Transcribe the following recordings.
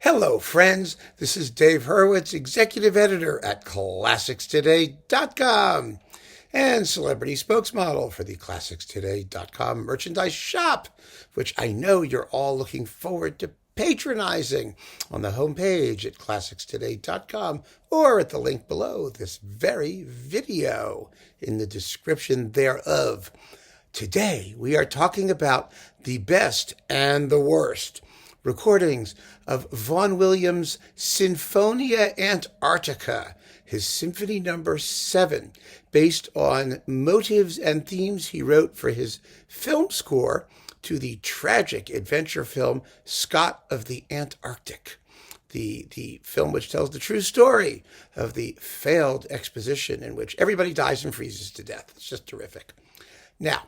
Hello, friends. This is Dave Hurwitz, executive editor at ClassicsToday.com and celebrity spokesmodel for the ClassicsToday.com merchandise shop, which I know you're all looking forward to patronizing on the homepage at ClassicsToday.com or at the link below this very video in the description thereof. Today, we are talking about the best and the worst recordings of Vaughan Williams' Sinfonia Antarctica, his Symphony No. 7, based on motives and themes he wrote for his film score to the tragic adventure film Scott of the Antarctic, the film which tells the true story of the failed expedition in which everybody dies and freezes to death. It's just terrific. Now,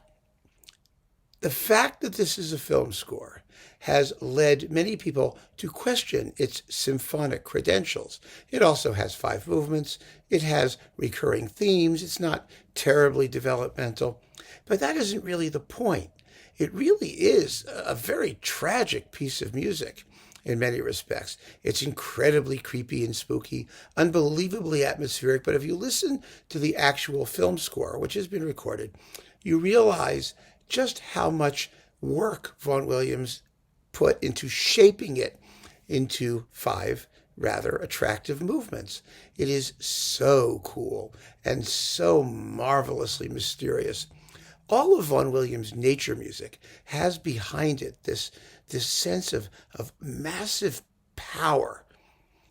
the fact that this is a film score has led many people to question its symphonic credentials. It also has 5 movements. It has recurring themes. It's not terribly developmental. But that isn't really the point. It really is a very tragic piece of music in many respects. It's incredibly creepy and spooky, unbelievably atmospheric. But if you listen to the actual film score, which has been recorded, you realize just how much work Vaughan Williams put into shaping it into 5 rather attractive movements. It is so cool and so marvelously mysterious. All of Vaughan Williams' nature music has behind it this sense of massive power.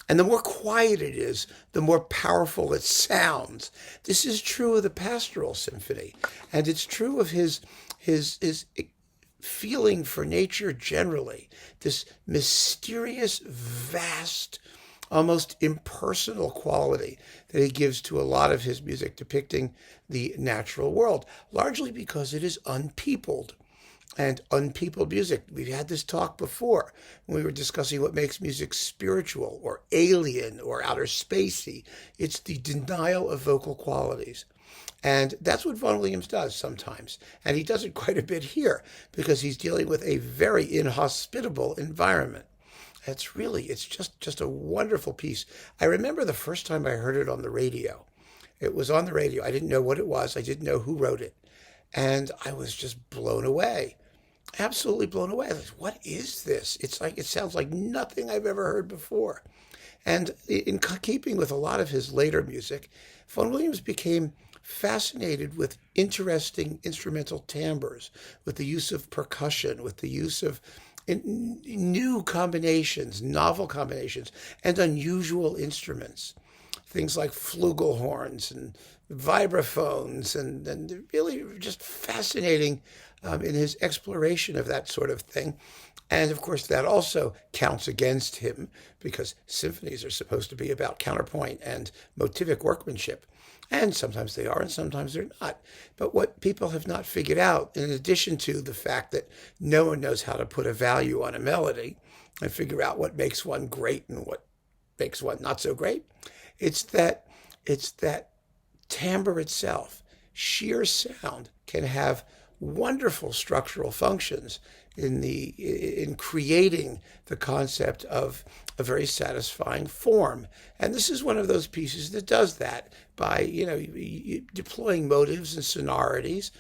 And the more quiet it is, the more powerful it sounds. This is true of the Pastoral Symphony, and it's true of his feeling for nature generally, this mysterious, vast, almost impersonal quality that he gives to a lot of his music depicting the natural world, largely because it is unpeopled. And unpeopled music, we've had this talk before when we were discussing what makes music spiritual or alien or outer spacey. It's the denial of vocal qualities. And that's what Vaughan Williams does sometimes. And he does it quite a bit here because he's dealing with a very inhospitable environment. It's just a wonderful piece. I remember the first time I heard it on the radio. It was on the radio. I didn't know what it was. I didn't know who wrote it. And I was just blown away. Absolutely blown away. I was like, what is this? It sounds like nothing I've ever heard before. And in keeping with a lot of his later music, Vaughan Williams became fascinated with interesting instrumental timbres, with the use of percussion, with the use of new combinations, novel combinations, and unusual instruments. Things like flugelhorns and vibraphones, and really just fascinating in his exploration of that sort of thing. And of course, that also counts against him because symphonies are supposed to be about counterpoint and motivic workmanship. And sometimes they are, and sometimes they're not. But what people have not figured out, in addition to the fact that no one knows how to put a value on a melody and figure out what makes one great and what makes one not so great, it's that timbre itself, sheer sound, can have wonderful structural functions in creating the concept of a very satisfying form. And this is one of those pieces that does that by, deploying motives and sonorities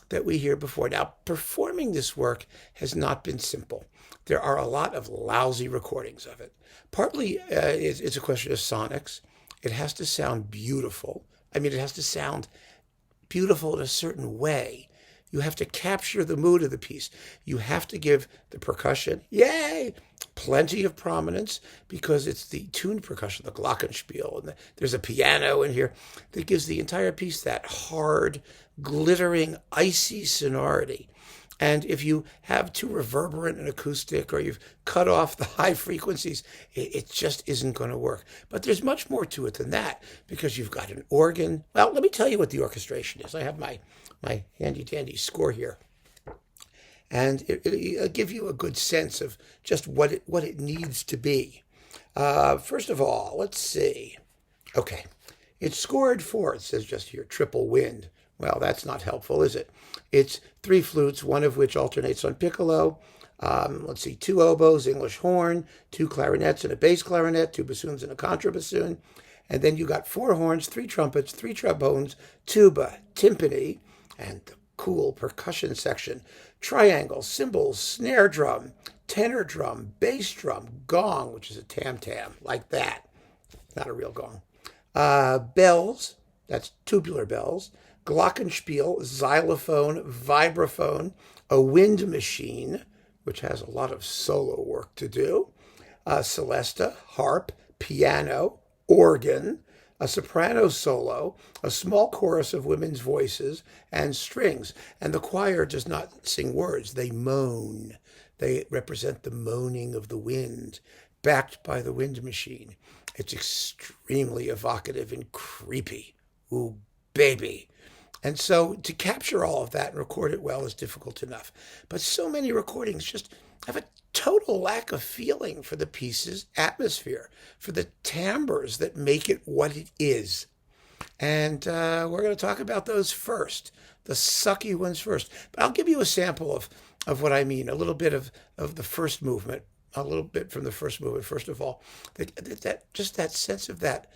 that we hear before. Now, performing this work has not been simple. There are a lot of lousy recordings of it. Partly it's a question of sonics. It has to sound beautiful. It has to sound beautiful in a certain way. You have to capture the mood of the piece. You have to give the percussion, plenty of prominence because it's the tuned percussion, the glockenspiel, and there's a piano in here that gives the entire piece that hard, glittering, icy sonority. And if you have too reverberant an acoustic or you've cut off the high frequencies, it just isn't going to work. But there's much more to it than that because you've got an organ. Well, let me tell you what the orchestration is. I have my handy-dandy score here. And it'll give you a good sense of just what it needs to be. First of all, let's see. Okay, it's scored for, it says just here, triple wind. Well, that's not helpful, is it? It's 3 flutes, one of which alternates on piccolo, Let's see, two oboes, English horn, two clarinets and a bass clarinet, two bassoons and a contrabassoon. And then you got four horns, three trumpets, three trombones, tuba, timpani, and the cool percussion section, triangle, cymbals, snare drum, tenor drum, bass drum, gong, which is a tam-tam, like that. Not a real gong. Bells, that's tubular bells, glockenspiel, xylophone, vibraphone, a wind machine, which has a lot of solo work to do, celesta, harp, piano, organ, a soprano solo, a small chorus of women's voices, and strings. And the choir does not sing words, they moan. They represent the moaning of the wind, backed by the wind machine. It's extremely evocative and creepy. Ooh, baby. And so to capture all of that and record it well is difficult enough. But so many recordings just have a total lack of feeling for the piece's atmosphere, for the timbres that make it what it is. And we're going to talk about those first, the sucky ones first. But I'll give you a sample of what I mean, a little bit of the first movement, a little bit from the first movement, first of all. Just that sense of that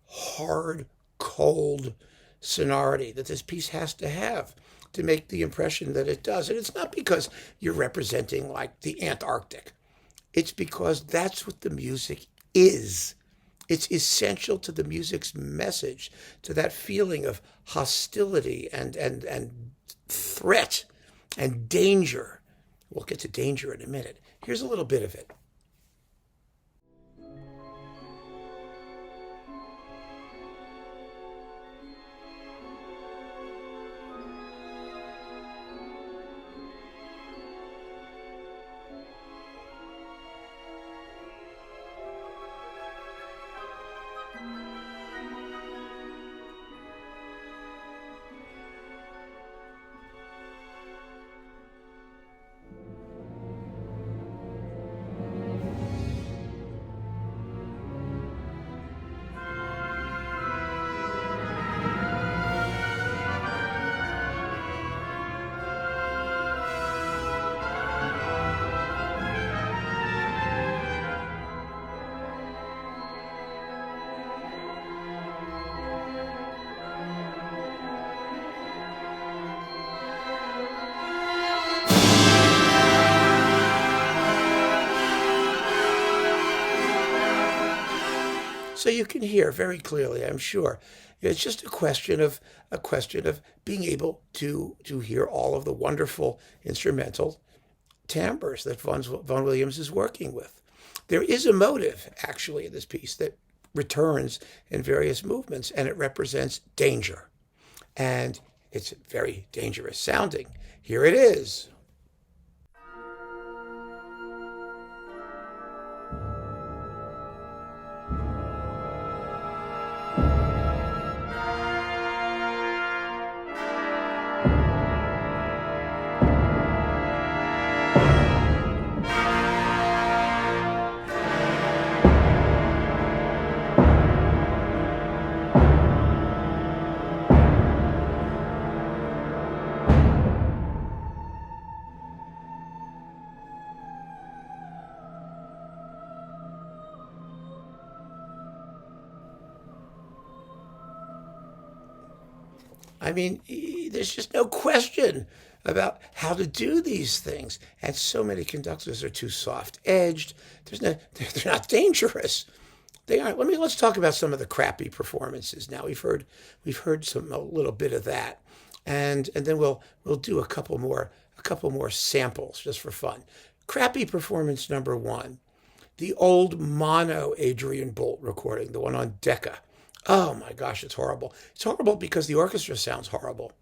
hard, cold sonority that this piece has to have to make the impression that it does. And it's not because you're representing like the Antarctic. It's because that's what the music is. It's essential to the music's message, to that feeling of hostility and threat and danger. We'll get to danger in a minute. Here's a little bit of it. So you can hear very clearly, I'm sure. It's just a question of being able to hear all of the wonderful instrumental timbres that Vaughan Williams is working with. There is a motive, actually, in this piece that returns in various movements, and it represents danger. And it's very dangerous sounding. Here it is. I mean, there's just no question about how to do these things. And so many conductors are too soft-edged. They're not dangerous. They aren't. Let's talk about some of the crappy performances now. We've heard a little bit of that, and then we'll do a couple more samples just for fun. Crappy performance number one, the old mono Adrian Bolt recording, the one on Decca. Oh my gosh, it's horrible. It's horrible because the orchestra sounds horrible.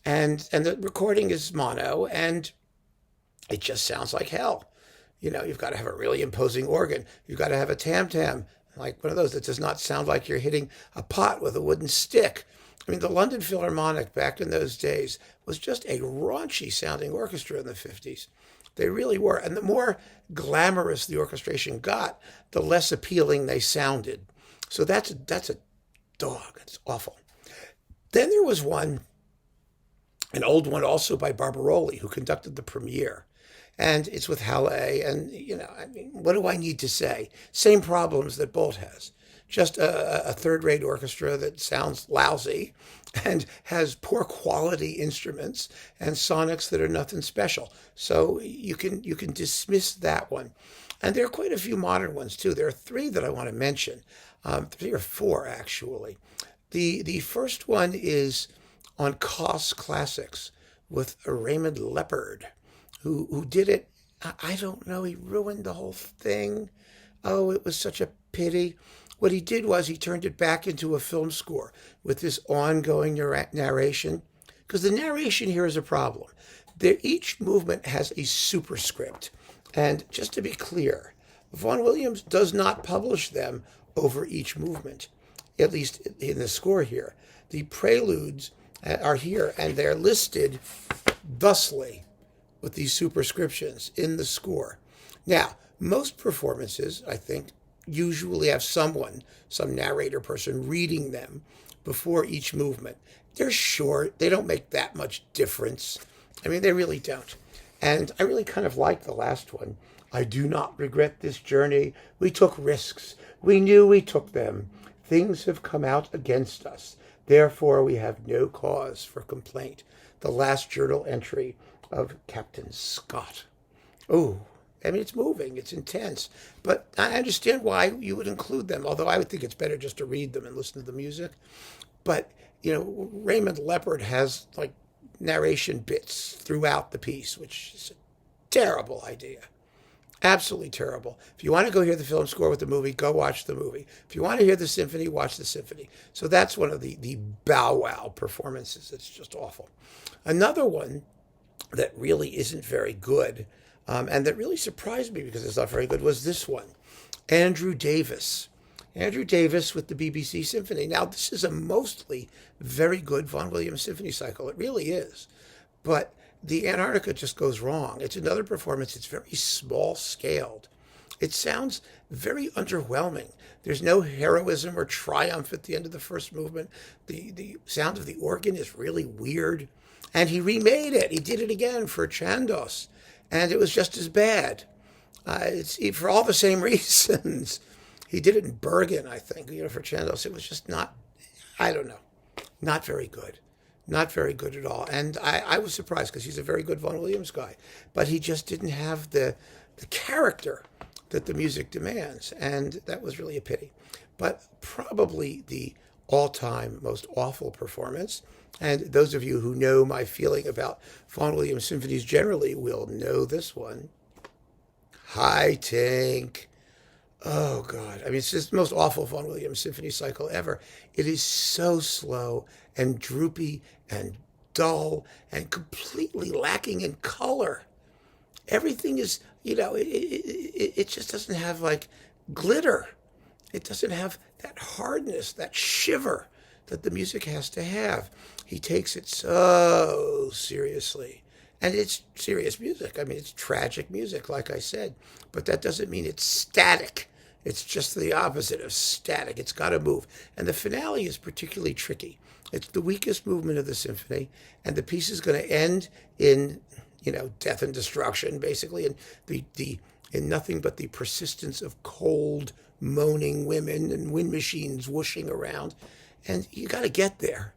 And the recording is mono, and it just sounds like hell. You know, you've got to have a really imposing organ. You've got to have a tam-tam, like one of those that does not sound like you're hitting a pot with a wooden stick. I mean, the London Philharmonic back in those days was just a raunchy sounding orchestra in the 50s. They really were. And the more glamorous the orchestration got, the less appealing they sounded. So that's a dog. It's awful. Then there was an old one also by Barbaroli, who conducted the premiere. And it's with Halle, and, I mean, what do I need to say? Same problems that Bolt has. Just a third-rate orchestra that sounds lousy and has poor quality instruments and sonics that are nothing special. So you can dismiss that one. And there are quite a few modern ones, too. There are three that I want to mention, three or four, actually. The first one is on Koss Classics with Raymond Leppard, who did it. I don't know, he ruined the whole thing. Oh, it was such a pity. What he did was he turned it back into a film score with this ongoing narration, because the narration here is a problem. Each movement has a superscript. And just to be clear, Vaughan Williams does not publish them over each movement, at least in the score here. The preludes are here, and they're listed thusly with these superscriptions in the score. Now, most performances, I think, usually have some narrator person reading them before each movement. They're short. They don't make that much difference. I mean, they really don't. And I really kind of like the last one. I do not regret this journey. We took risks. We knew we took them. Things have come out against us. Therefore, we have no cause for complaint. The last journal entry of Captain Scott. Oh, I mean, it's moving. It's intense. But I understand why you would include them, although I would think it's better just to read them and listen to the music. But, Raymond Leppard has, narration bits throughout the piece, which is a terrible idea. Absolutely terrible. If you want to go hear the film score with the movie, go watch the movie. If you want to hear the symphony, watch the symphony. So that's one of the bow wow performances. It's just awful. Another one that really isn't very good, and that really surprised me because it's not very good, was this one. Andrew Davis. Andrew Davis with the BBC Symphony. Now, this is a mostly very good Vaughan Williams symphony cycle. It really is. But the Antarctica just goes wrong. It's another performance. It's very small scaled. It sounds very underwhelming. There's no heroism or triumph at the end of the first movement. The sound of the organ is really weird. And he remade it. He did it again for Chandos. And it was just as bad. It's for all the same reasons. He did it in Bergen, I think, for Chandos. It was just not, I don't know, not very good. Not very good at all. And I was surprised because he's a very good Vaughan Williams guy. But he just didn't have the character that the music demands. And that was really a pity. But probably the all-time most awful performance, and those of you who know my feeling about Vaughan Williams symphonies generally will know this one. Hi, Tink. Oh, God. I mean, it's just the most awful Vaughan Williams symphony cycle ever. It is so slow and droopy and dull and completely lacking in color. Everything is, it just doesn't have, glitter. It doesn't have that hardness, that shiver that the music has to have. He takes it so seriously. And it's serious music. I mean, it's tragic music, like I said. But that doesn't mean it's static. It's just the opposite of static. It's got to move. And the finale is particularly tricky. It's the weakest movement of the symphony, and the piece is going to end in, death and destruction, basically, and in nothing but the persistence of cold, moaning women and wind machines whooshing around. And you got to get there.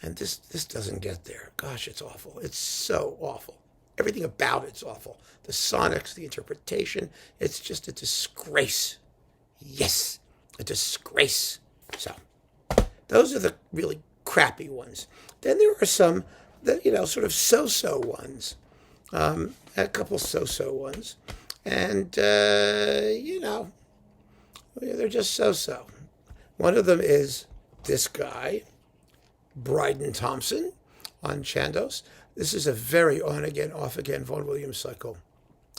And this doesn't get there. Gosh, it's awful. It's so awful. Everything about it's awful. The sonics, the interpretation, it's just a disgrace. Yes, a disgrace. So, those are the really crappy ones. Then there are some that, sort of so-so ones. A couple so-so ones. And, they're just so-so. One of them is this guy, Bryden Thompson on Chandos. This is a very on-again, off-again Vaughan Williams cycle.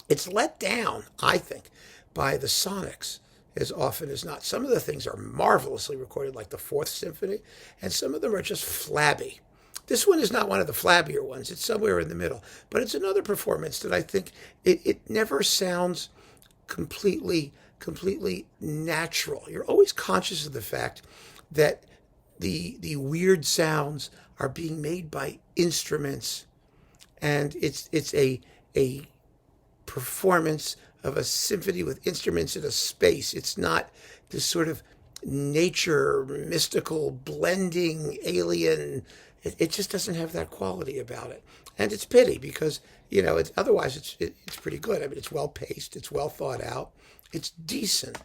It's let down, I think, by the sonics as often as not. Some of the things are marvelously recorded, like the Fourth Symphony, and some of them are just flabby. This one is not one of the flabbier ones. It's somewhere in the middle. But it's another performance that I think it never sounds completely natural. You're always conscious of the fact that the weird sounds are being made by instruments, and it's a performance of a symphony with instruments in a space. It's not this sort of nature, mystical, blending, alien. It just doesn't have that quality about it. And it's pity because, otherwise it's pretty good. I mean, it's well paced, it's well thought out, it's decent.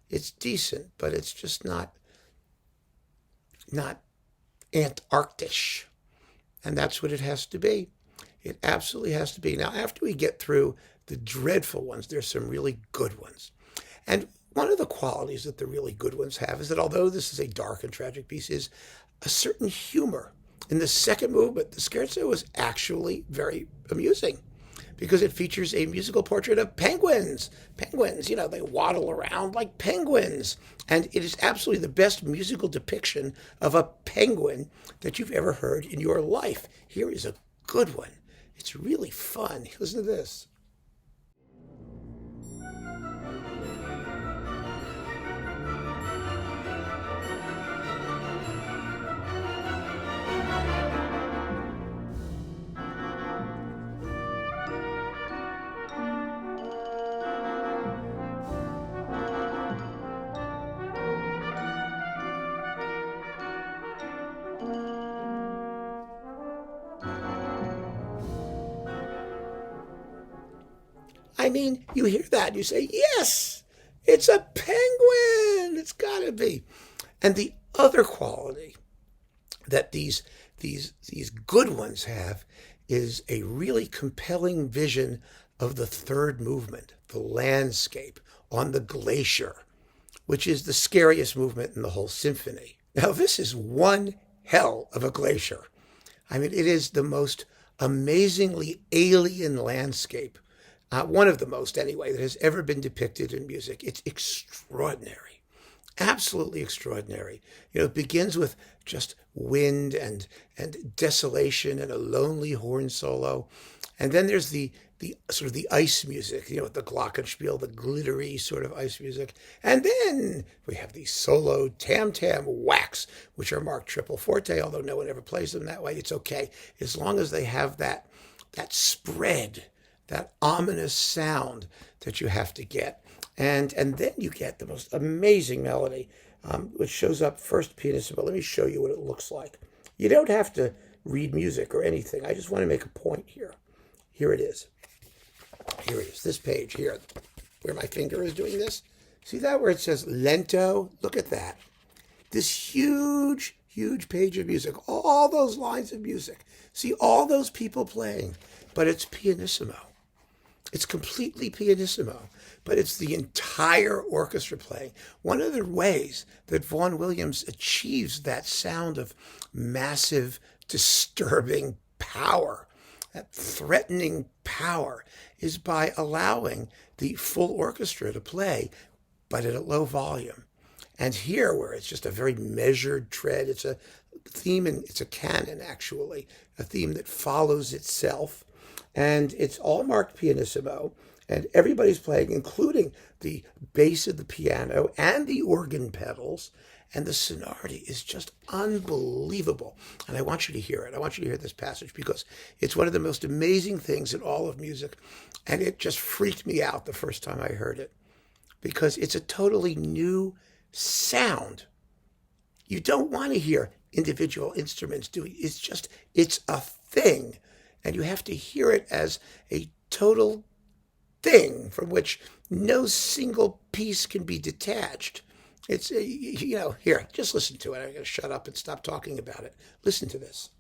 It's decent, but it's just not Antarctic. And that's what it has to be. It absolutely has to be. Now, after we get through the dreadful ones, there's some really good ones. And one of the qualities that the really good ones have is that although this is a dark and tragic piece, is a certain humor. In the second movement, the scherzo is actually very amusing because it features a musical portrait of penguins. Penguins, they waddle around like penguins. And it is absolutely the best musical depiction of a penguin that you've ever heard in your life. Here is a good one. It's really fun. Listen to this. I mean, you hear that and you say, yes, it's a penguin. It's got to be. And the other quality that these good ones have is a really compelling vision of the third movement, the landscape on the glacier, which is the scariest movement in the whole symphony. Now, this is one hell of a glacier. I mean, it is the most amazingly alien landscape, one of the most anyway, that has ever been depicted in music. It's extraordinary, absolutely extraordinary. It begins with just wind and desolation and a lonely horn solo. And then there's the sort of the ice music, the glockenspiel, the glittery sort of ice music. And then we have the solo tam-tam whacks, which are marked triple forte, although no one ever plays them that way. It's okay, as long as they have that spread, that ominous sound that you have to get. And then you get the most amazing melody, which shows up first pianissimo. Let me show you what it looks like. You don't have to read music or anything. I just want to make a point here. Here it is. Here it is, this page here, where my finger is doing this. See that where it says lento? Look at that. This huge, huge page of music, all those lines of music. See all those people playing, but it's pianissimo. It's completely pianissimo, but it's the entire orchestra playing. One of the ways that Vaughan Williams achieves that sound of massive, disturbing power, that threatening power, is by allowing the full orchestra to play, but at a low volume. And here, where it's just a very measured tread, it's a theme, and it's a canon, actually, a theme that follows itself. And it's all marked pianissimo, and everybody's playing, including the bass of the piano and the organ pedals, and the sonority is just unbelievable. And I want you to hear it. I want you to hear this passage because it's one of the most amazing things in all of music, and it just freaked me out the first time I heard it because it's a totally new sound. You don't want to hear individual instruments doing it. It's a thing. And you have to hear it as a total thing from which no single piece can be detached. It's, here, just listen to it. I'm going to shut up and stop talking about it. Listen to this.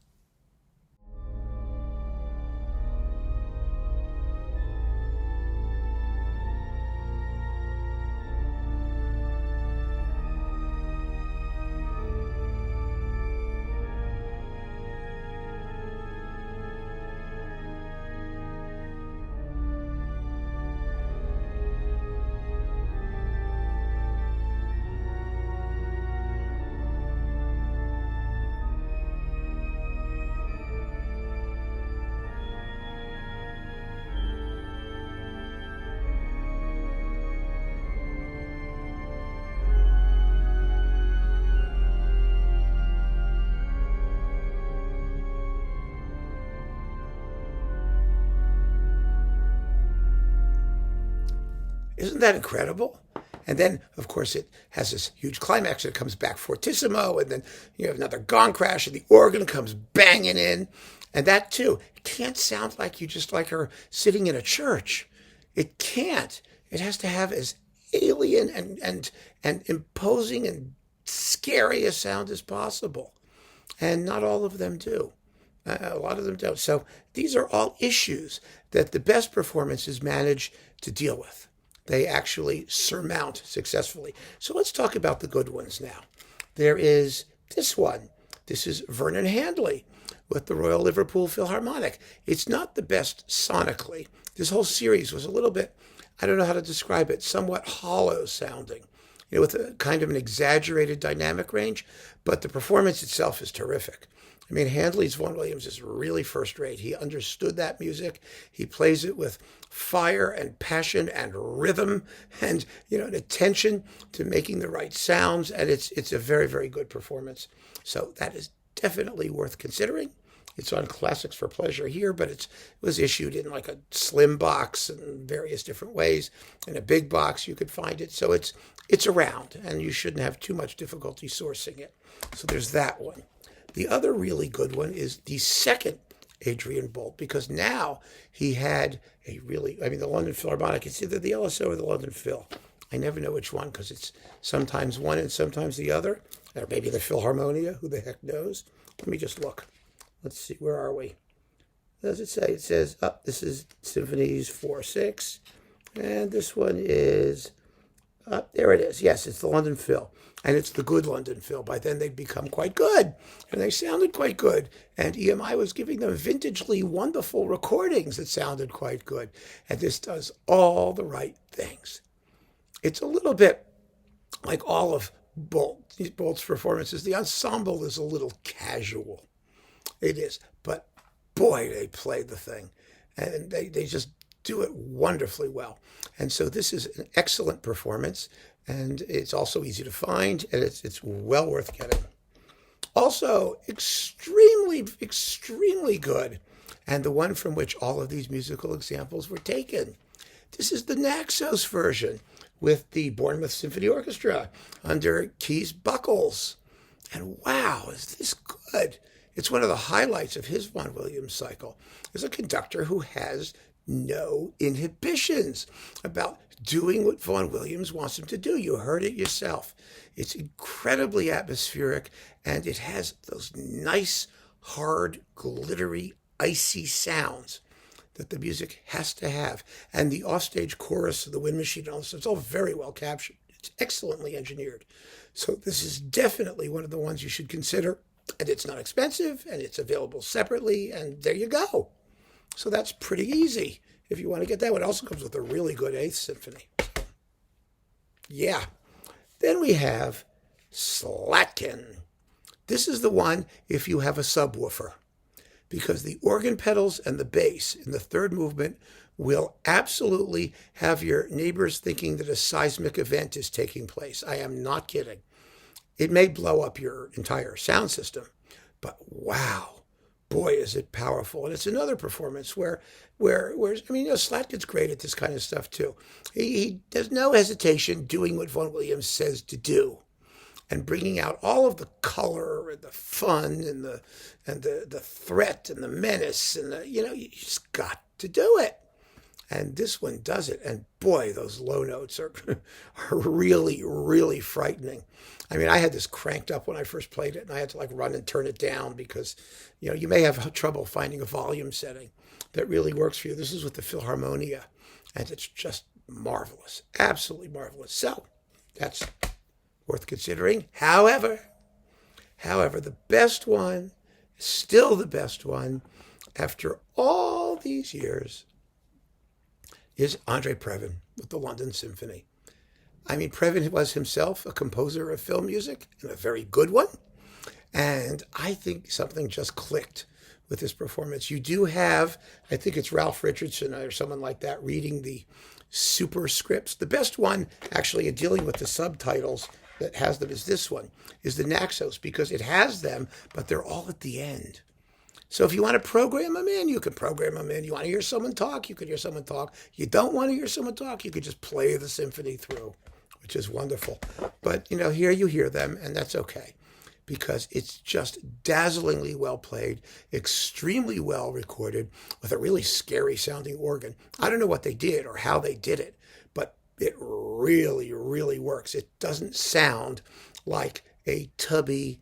Isn't that incredible? And then, of course, it has this huge climax. It comes back fortissimo, and then you have another gong crash, and the organ comes banging in. And that, too, can't sound like you just like her sitting in a church. It can't. It has to have as alien and imposing and scary a sound as possible. And not all of them do. A lot of them don't. So these are all issues that the best performances manage to deal with. They actually surmount successfully. So let's talk about the good ones now. There is this one. This is Vernon Handley with the Royal Liverpool Philharmonic. It's not the best sonically. This whole series was a little bit, I don't know how to describe it, somewhat hollow sounding, with a kind of an exaggerated dynamic range, but the performance itself is terrific. I mean, Handley's Vaughan Williams is really first rate. He understood that music. He plays it with fire and passion and rhythm and, an attention to making the right sounds. And it's a very, very good performance. So that is definitely worth considering. It's on Classics for Pleasure here, but it was issued in like a slim box in various different ways. In a big box, you could find it. So it's around, and you shouldn't have too much difficulty sourcing it. So there's that one. The other really good one is the second Adrian Boult, because now he had the London Philharmonic, it's either the LSO or the London Phil. I never know which one, because it's sometimes one and sometimes the other, or maybe the Philharmonia, who the heck knows. Let me just look. Let's see, where are we? What does it say? It says, this is Symphonies 4-6, and this one is, there it is. Yes, it's the London Phil. And it's the good London Phil. By then they'd become quite good. And they sounded quite good. And EMI was giving them vintagely wonderful recordings that sounded quite good. And this does all the right things. It's a little bit like all of Boult's performances. The ensemble is a little casual. It is. But boy, they played the thing. And they just do it wonderfully well. And so this is an excellent performance. And it's also easy to find, and it's well worth getting. Also, extremely, extremely good, and the one from which all of these musical examples were taken. This is the Naxos version with the Bournemouth Symphony Orchestra under Keys Buckles. And wow, is this good? It's one of the highlights of his Vaughan Williams cycle. There's a conductor who has no inhibitions about doing what Vaughan Williams wants him to do. You heard it yourself. It's incredibly atmospheric, and it has those nice, hard, glittery, icy sounds that the music has to have. And the offstage chorus of the wind machine and all this, it's all very well captured. It's excellently engineered. So this is definitely one of the ones you should consider. And it's not expensive, and it's available separately, and there you go. So that's pretty easy if you want to get that one. It also comes with a really good 8th Symphony. Yeah. Then we have Slatkin. This is the one if you have a subwoofer, because the organ pedals and the bass in the third movement will absolutely have your neighbors thinking that a seismic event is taking place. I am not kidding. It may blow up your entire sound system, but wow. Boy, is it powerful. And it's another performance where Slatkin's great at this kind of stuff too. He does no hesitation doing what Vaughan Williams says to do and bringing out all of the color and the fun and the threat and the menace and you just got to do it. And this one does it. And boy, those low notes are really, really frightening. I mean, I had this cranked up when I first played it, and I had to run and turn it down because, you may have trouble finding a volume setting that really works for you. This is with the Philharmonia, and it's just marvelous, absolutely marvelous. So that's worth considering. However, the best one, still the best one, after all these years, is Andre Previn with the London Symphony. I mean, Previn was himself a composer of film music, and a very good one. And I think something just clicked with this performance. You do have, I think it's Ralph Richardson or someone like that, reading the superscripts. The best one, actually, in dealing with the subtitles that has them is this one, is the Naxos, because it has them, but they're all at the end. So if you want to program them in, you can program them in. You want to hear someone talk, you could hear someone talk. You don't want to hear someone talk, you could just play the symphony through, which is wonderful. But, here you hear them, and that's okay, because it's just dazzlingly well played, extremely well recorded, with a really scary sounding organ. I don't know what they did or how they did it, but it really, really works. It doesn't sound like a tubby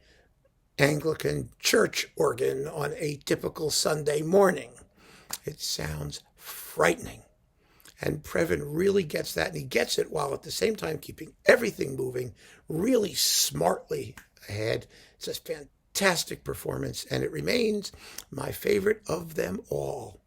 Anglican church organ on a typical Sunday morning. It sounds frightening. And Previn really gets that, and he gets it while at the same time keeping everything moving really smartly ahead. It's a fantastic performance, and it remains my favorite of them all.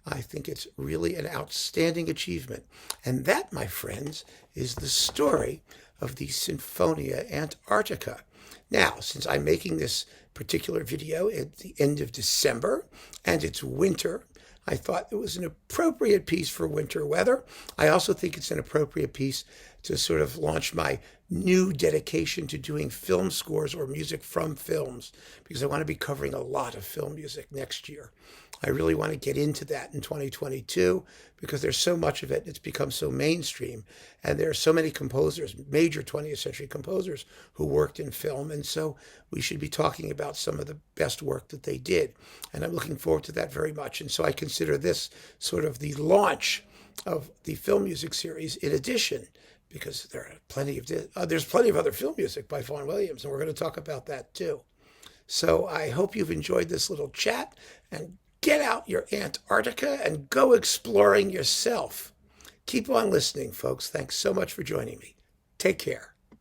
I think it's really an outstanding achievement. And that, my friends, is the story of the Sinfonia Antarctica. Now, since I'm making this particular video at the end of December, and it's winter, I thought it was an appropriate piece for winter weather. I also think it's an appropriate piece to sort of launch my new dedication to doing film scores or music from films, because I want to be covering a lot of film music next year. I really want to get into that in 2022 because there's so much of it. It's become so mainstream, and there are so many composers, major 20th century composers, who worked in film, and so we should be talking about some of the best work that they did. And I'm looking forward to that very much. And so I consider this sort of the launch of the film music series, in addition, because there's plenty of other film music by Vaughan, and we're going to talk about that too. So I hope you've enjoyed this little chat, and get out your Antarctica and go exploring yourself. Keep on listening, folks. Thanks so much for joining me. Take care.